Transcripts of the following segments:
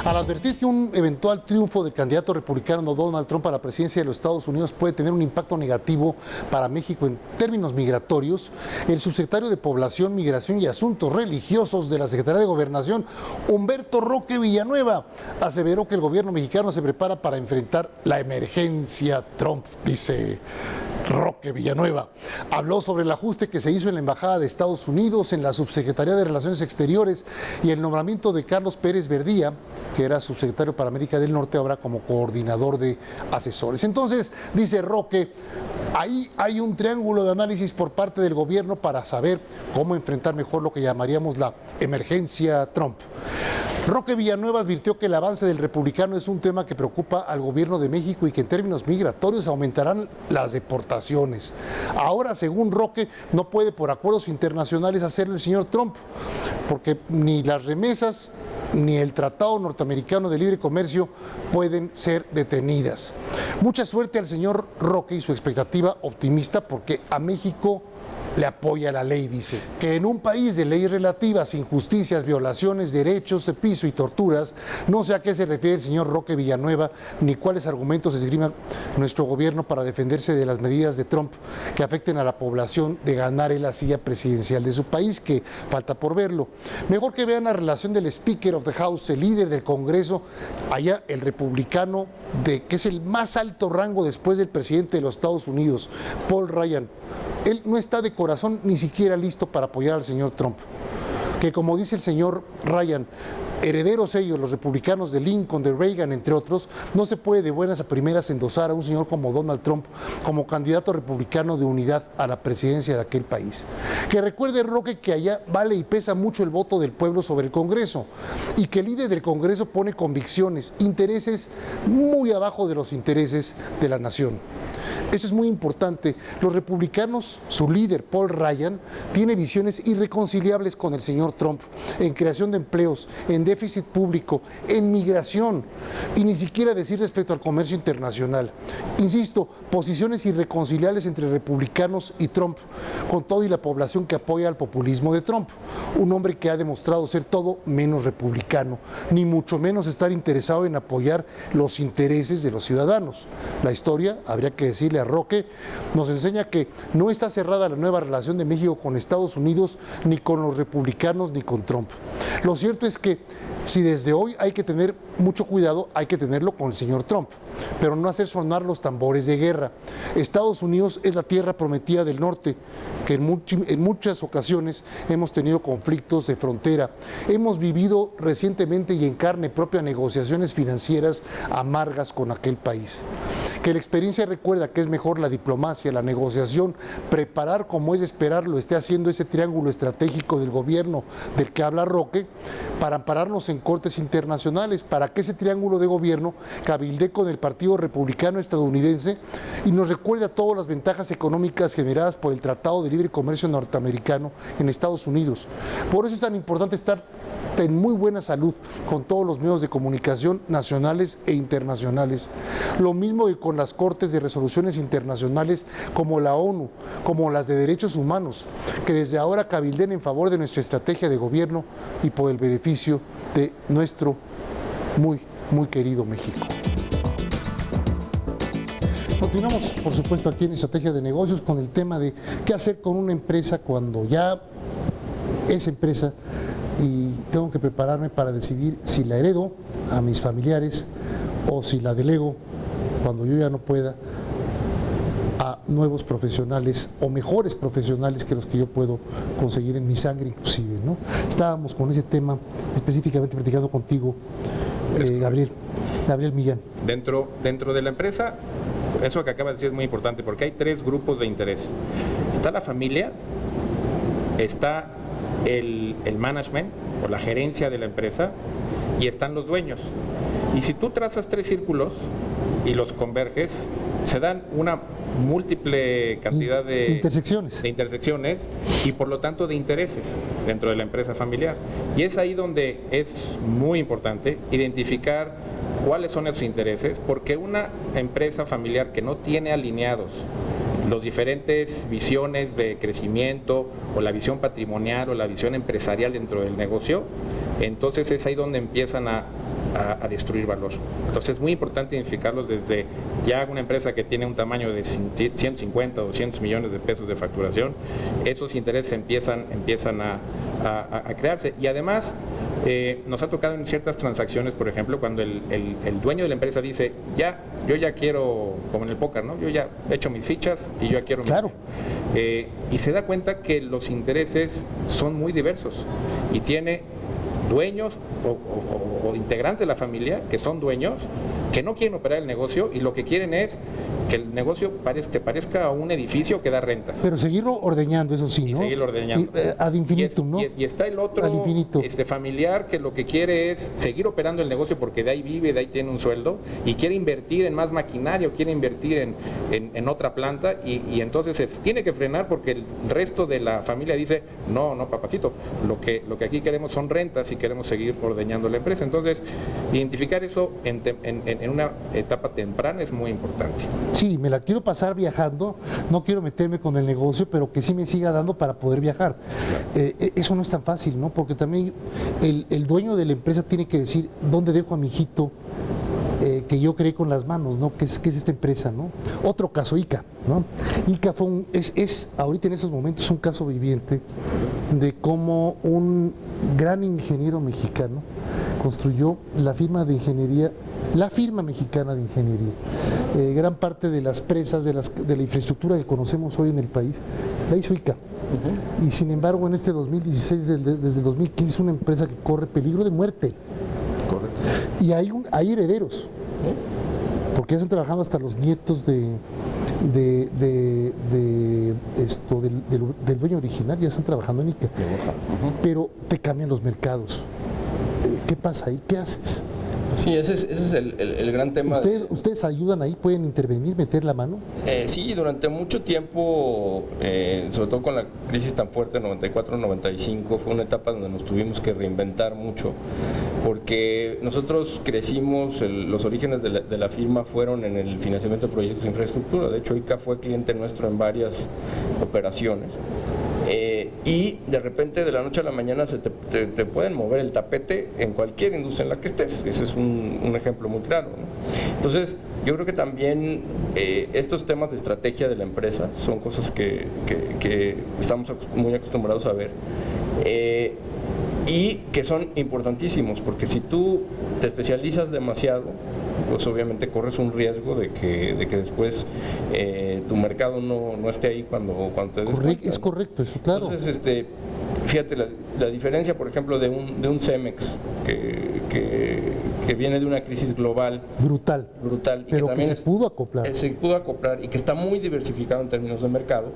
Al advertir que un eventual triunfo del candidato republicano Donald Trump a la presidencia de los Estados Unidos puede tener un impacto negativo para México en términos migratorios, el subsecretario de Población, Migración y Asuntos Religiosos de la Secretaría de Gobernación, Humberto Roque Villanueva, aseveró que el gobierno mexicano se prepara para enfrentar la emergencia Trump, dice Roque Villanueva. Habló sobre el ajuste que se hizo en la Embajada de Estados Unidos, en la Subsecretaría de Relaciones Exteriores y el nombramiento de Carlos Pérez Verdía, que era subsecretario para América del Norte, ahora como coordinador de asesores. Entonces, dice Roque, ahí hay un triángulo de análisis por parte del gobierno para saber cómo enfrentar mejor lo que llamaríamos la emergencia Trump. Roque Villanueva advirtió que el avance del republicano es un tema que preocupa al gobierno de México y que en términos migratorios aumentarán las deportaciones. Ahora, según Roque, no puede por acuerdos internacionales hacerlo el señor Trump, porque ni las remesas ni el Tratado Norteamericano de Libre Comercio pueden ser detenidas. Mucha suerte al señor Roque y su expectativa optimista, porque a México le apoya la ley, dice. Que en un país de leyes relativas, injusticias, violaciones, derechos de piso y torturas, no sé a qué se refiere el señor Roque Villanueva, ni cuáles argumentos esgrima nuestro gobierno para defenderse de las medidas de Trump que afecten a la población de ganar en la silla presidencial de su país, que falta por verlo. Mejor que vean la relación del Speaker of the House, el líder del Congreso, allá el republicano, que es el más alto rango después del presidente de los Estados Unidos, Paul Ryan. Él no está de corazón ni siquiera listo para apoyar al señor Trump. Que como dice el señor Ryan, herederos ellos, los republicanos de Lincoln, de Reagan, entre otros, no se puede de buenas a primeras endosar a un señor como Donald Trump como candidato republicano de unidad a la presidencia de aquel país. Que recuerde Roque que allá vale y pesa mucho el voto del pueblo sobre el Congreso y que el líder del Congreso pone convicciones, intereses muy abajo de los intereses de la nación. Eso es muy importante. Los republicanos, su líder, Paul Ryan, tiene visiones irreconciliables con el señor Trump en creación de empleos, en déficit público, en migración y ni siquiera decir respecto al comercio internacional. Insisto, posiciones irreconciliables entre republicanos y Trump, con todo y la población que apoya al populismo de Trump. Un hombre que ha demostrado ser todo menos republicano, ni mucho menos estar interesado en apoyar los intereses de los ciudadanos. La historia, habría que decirle a Roque, nos enseña que no está cerrada la nueva relación de México con Estados Unidos, ni con los republicanos, ni con Trump. Lo cierto es que si desde hoy hay que tener mucho cuidado, hay que tenerlo con el señor Trump, pero no hacer sonar los tambores de guerra. Estados Unidos es la tierra prometida del norte, que en muchas ocasiones hemos tenido conflictos de frontera. Hemos vivido recientemente y en carne propia negociaciones financieras amargas con aquel país. Que la experiencia recuerda que es mejor la diplomacia, la negociación, preparar como es de esperar lo esté haciendo ese triángulo estratégico del gobierno del que habla Roque, para ampararnos en cortes internacionales, para que ese triángulo de gobierno cabildee con el Partido Republicano estadounidense y nos recuerde todas las ventajas económicas generadas por el Tratado de Libre Comercio norteamericano en Estados Unidos. Por eso es tan importante estar en muy buena salud con todos los medios de comunicación nacionales e internacionales. Lo mismo que con las cortes de resoluciones internacionales como la ONU, como las de derechos humanos, que desde ahora cabildeen en favor de nuestra estrategia de gobierno y por el beneficio de nuestro muy, muy querido México. Continuamos, por supuesto, aquí en Estrategia de Negocios con el tema de qué hacer con una empresa cuando ya es empresa y tengo que prepararme para decidir si la heredo a mis familiares o si la delego cuando yo ya no pueda a nuevos profesionales o mejores profesionales que los que yo puedo conseguir en mi sangre inclusive, ¿no? Estábamos con ese tema específicamente platicando contigo, Gabriel Millán. Dentro de la empresa, eso que acabas de decir es muy importante porque hay tres grupos de interés. Está la familia, está el management o la gerencia de la empresa y están los dueños. Y si tú trazas tres círculos y los converges, se dan una múltiple cantidad de intersecciones y por lo tanto de intereses dentro de la empresa familiar. Y es ahí donde es muy importante identificar cuáles son esos intereses, porque una empresa familiar que no tiene alineados los diferentes visiones de crecimiento o la visión patrimonial o la visión empresarial dentro del negocio, entonces es ahí donde empiezan a a destruir valor. Entonces es muy importante identificarlos desde ya una empresa que tiene un tamaño de 150 o 200 millones de pesos de facturación, esos intereses empiezan a crearse. Y además nos ha tocado en ciertas transacciones, por ejemplo, cuando el dueño de la empresa dice, yo ya quiero, como en el póker, ¿no? Yo ya he hecho mis fichas y yo ya quiero... Claro. Y se da cuenta que los intereses son muy diversos y tiene dueños o integrantes de la familia que son dueños, que no quieren operar el negocio y lo que quieren es que el negocio parezca a un edificio que da rentas. Pero seguirlo ordeñando, eso sí, ¿no? Y seguirlo ordeñando. Ad infinitum, ¿no? Y está el otro familiar que lo que quiere es seguir operando el negocio porque de ahí vive, de ahí tiene un sueldo y quiere invertir en más maquinaria, quiere invertir en otra planta y entonces se tiene que frenar porque el resto de la familia dice, no, papacito, lo que aquí queremos son rentas y queremos seguir ordeñando la empresa. Entonces, identificar eso en una etapa temprana es muy importante. Sí, me la quiero pasar viajando, no quiero meterme con el negocio, pero que sí me siga dando para poder viajar. Claro. Eso no es tan fácil, ¿no? Porque también el dueño de la empresa tiene que decir, ¿dónde dejo a mi hijito que yo creé con las manos, ¿no? ¿Qué es esta empresa, ¿no? Otro caso, ICA, ¿no? ICA fue es ahorita en esos momentos un caso viviente de cómo un gran ingeniero mexicano construyó la firma mexicana de ingeniería. Gran parte de las presas, de la infraestructura que conocemos hoy en el país, la hizo ICA. Y sin embargo, en este 2016, desde el 2015, es una empresa que corre peligro de muerte. Correcto. Y hay herederos, porque ya están trabajando hasta los nietos del dueño original, ya están trabajando en ICA. Pero te cambian los mercados. ¿Qué pasa ahí? ¿Qué haces? Sí, ese es el gran tema. ¿Ustedes ayudan ahí? ¿Pueden intervenir, meter la mano? Sí, durante mucho tiempo, sobre todo con la crisis tan fuerte, 94-95, fue una etapa donde nos tuvimos que reinventar mucho, porque nosotros crecimos, los orígenes de la firma fueron en el financiamiento de proyectos de infraestructura. De hecho, ICA fue cliente nuestro en varias operaciones. Y de repente de la noche a la mañana te pueden mover el tapete en cualquier industria en la que estés. Ese es un ejemplo muy claro, ¿no? Entonces yo creo que también estos temas de estrategia de la empresa son cosas que estamos muy acostumbrados a ver y que son importantísimos, porque si tú te especializas demasiado, pues obviamente corres un riesgo de que después tu mercado no esté ahí cuando te des cuenta, es ¿no? correcto, eso, claro. Entonces, fíjate la diferencia, por ejemplo, de un Cemex que viene de una crisis global brutal, y pero que también se pudo acoplar y que está muy diversificado en términos de mercado.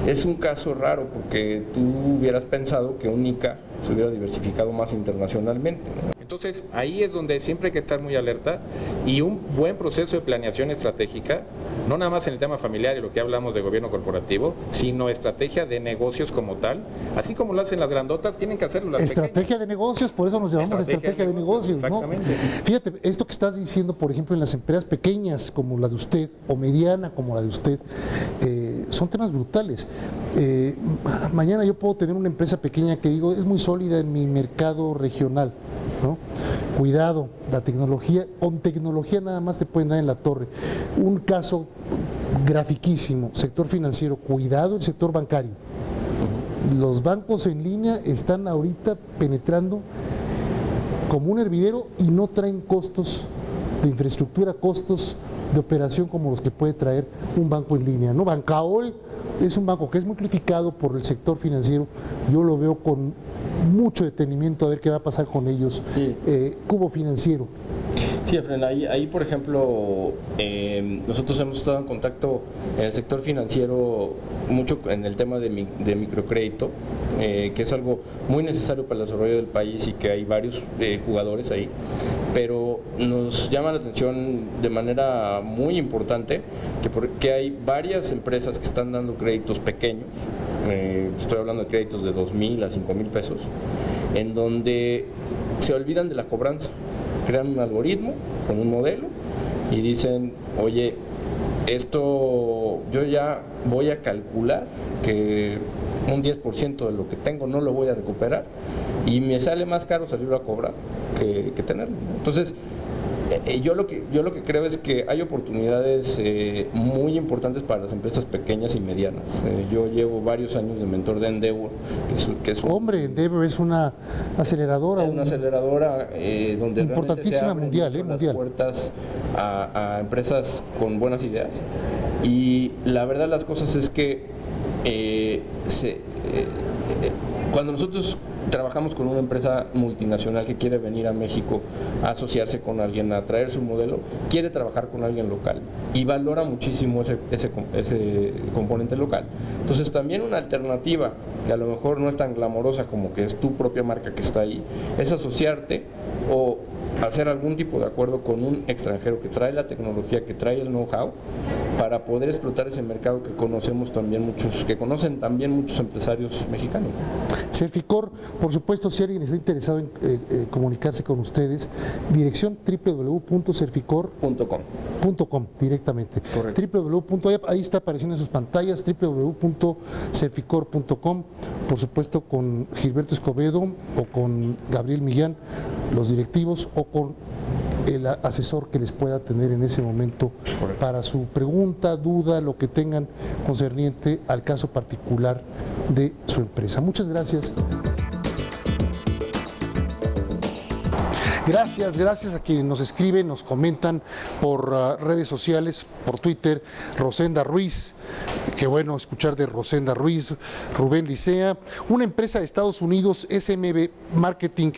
Es un caso raro porque tú hubieras pensado que un ICA se hubiera diversificado más internacionalmente, ¿no? Entonces, ahí es donde siempre hay que estar muy alerta y un buen proceso de planeación estratégica, no nada más en el tema familiar y lo que hablamos de gobierno corporativo, sino estrategia de negocios como tal, así como lo hacen las grandotas, tienen que hacerlo las estrategia pequeñas. De negocios, por eso nos llamamos estrategia de negocios, ¿no? Exactamente. Fíjate, esto que estás diciendo, por ejemplo, en las empresas pequeñas como la de usted, o mediana como la de usted, son temas brutales. Mañana yo puedo tener una empresa pequeña que digo, es muy sólida en mi mercado regional, ¿no? Cuidado, la tecnología, con tecnología nada más te pueden dar en la torre. Un caso grafiquísimo, sector financiero, cuidado el sector bancario. Los bancos en línea están ahorita penetrando como un hervidero y no traen costos de infraestructura, costos de operación como los que puede traer un banco en línea, ¿no? Bancaol es un banco que es muy criticado por el sector financiero, yo lo veo con mucho detenimiento a ver qué va a pasar con ellos. Sí. Cubo Financiero. Sí, Efraín, ahí por ejemplo, nosotros hemos estado en contacto en el sector financiero mucho en el tema de microcrédito, que es algo muy necesario para el desarrollo del país y que hay varios jugadores ahí, pero nos llama la atención de manera muy importante que hay varias empresas que están dando créditos pequeños, estoy hablando de créditos de 2,000 a 5,000 pesos, en donde se olvidan de la cobranza. Crean un algoritmo con un modelo y dicen, oye, esto yo ya voy a calcular que un 10% de lo que tengo no lo voy a recuperar y me sale más caro salirlo a cobrar que tenerlo, ¿no? Entonces, yo lo que creo es que hay oportunidades muy importantes para las empresas pequeñas y medianas. Yo llevo varios años de mentor de Endeavor, que es Endeavor es una aceleradora. Es una aceleradora donde importantísima, mundial, las puertas a empresas con buenas ideas. Y la verdad las cosas es que cuando nosotros trabajamos con una empresa multinacional que quiere venir a México a asociarse con alguien, a traer su modelo, quiere trabajar con alguien local y valora muchísimo ese componente local. Entonces también una alternativa, que a lo mejor no es tan glamorosa como que es tu propia marca que está ahí, es asociarte o hacer algún tipo de acuerdo con un extranjero que trae la tecnología, que trae el know-how, para poder explotar ese mercado que conocen también muchos empresarios mexicanos. Serficor, por supuesto, si alguien está interesado en comunicarse con ustedes, dirección www.serficor.com directamente. Correcto. Ahí está apareciendo en sus pantallas, www.serficor.com, por supuesto con Gilberto Escobedo o con Gabriel Millán, los directivos, o con el asesor que les pueda tener en ese momento. Correcto. Para su pregunta, duda, lo que tengan concerniente al caso particular de su empresa. Muchas gracias. Gracias a quienes nos escriben, nos comentan por redes sociales, por Twitter. Rosenda Ruiz, qué bueno escuchar de Rosenda Ruiz. Rubén Licea, una empresa de Estados Unidos, SMB Marketing,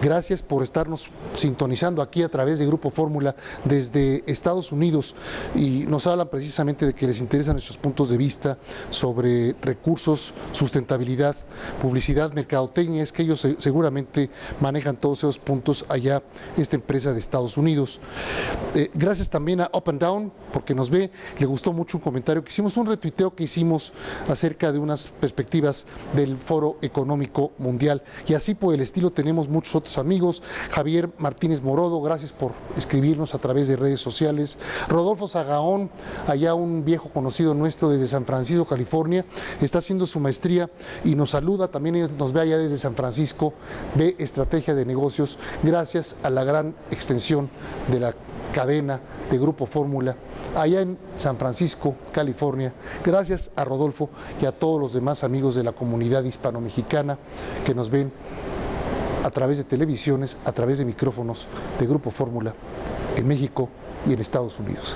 gracias por estarnos sintonizando aquí a través de Grupo Fórmula desde Estados Unidos, y nos hablan precisamente de que les interesan nuestros puntos de vista sobre recursos, sustentabilidad, publicidad, mercadotecnia. Es que ellos seguramente manejan todos esos puntos allá, esta empresa de Estados Unidos. Gracias también a Up and Down, porque nos ve, le gustó mucho un comentario que hicimos, un retuiteo que hicimos acerca de unas perspectivas del Foro Económico Mundial, y así por el estilo tenemos muchos otros amigos. Javier Martínez Morodo, gracias por escribirnos a través de redes sociales. Rodolfo Zagaón, allá un viejo conocido nuestro desde San Francisco, California, está haciendo su maestría y nos saluda, también nos ve allá desde San Francisco, ve estrategia de negocios, gracias a la gran extensión de la cadena de Grupo Fórmula allá en San Francisco, California. Gracias a Rodolfo y a todos los demás amigos de la comunidad hispano-mexicana que nos ven a través de televisiones, a través de micrófonos de Grupo Fórmula en México y en Estados Unidos.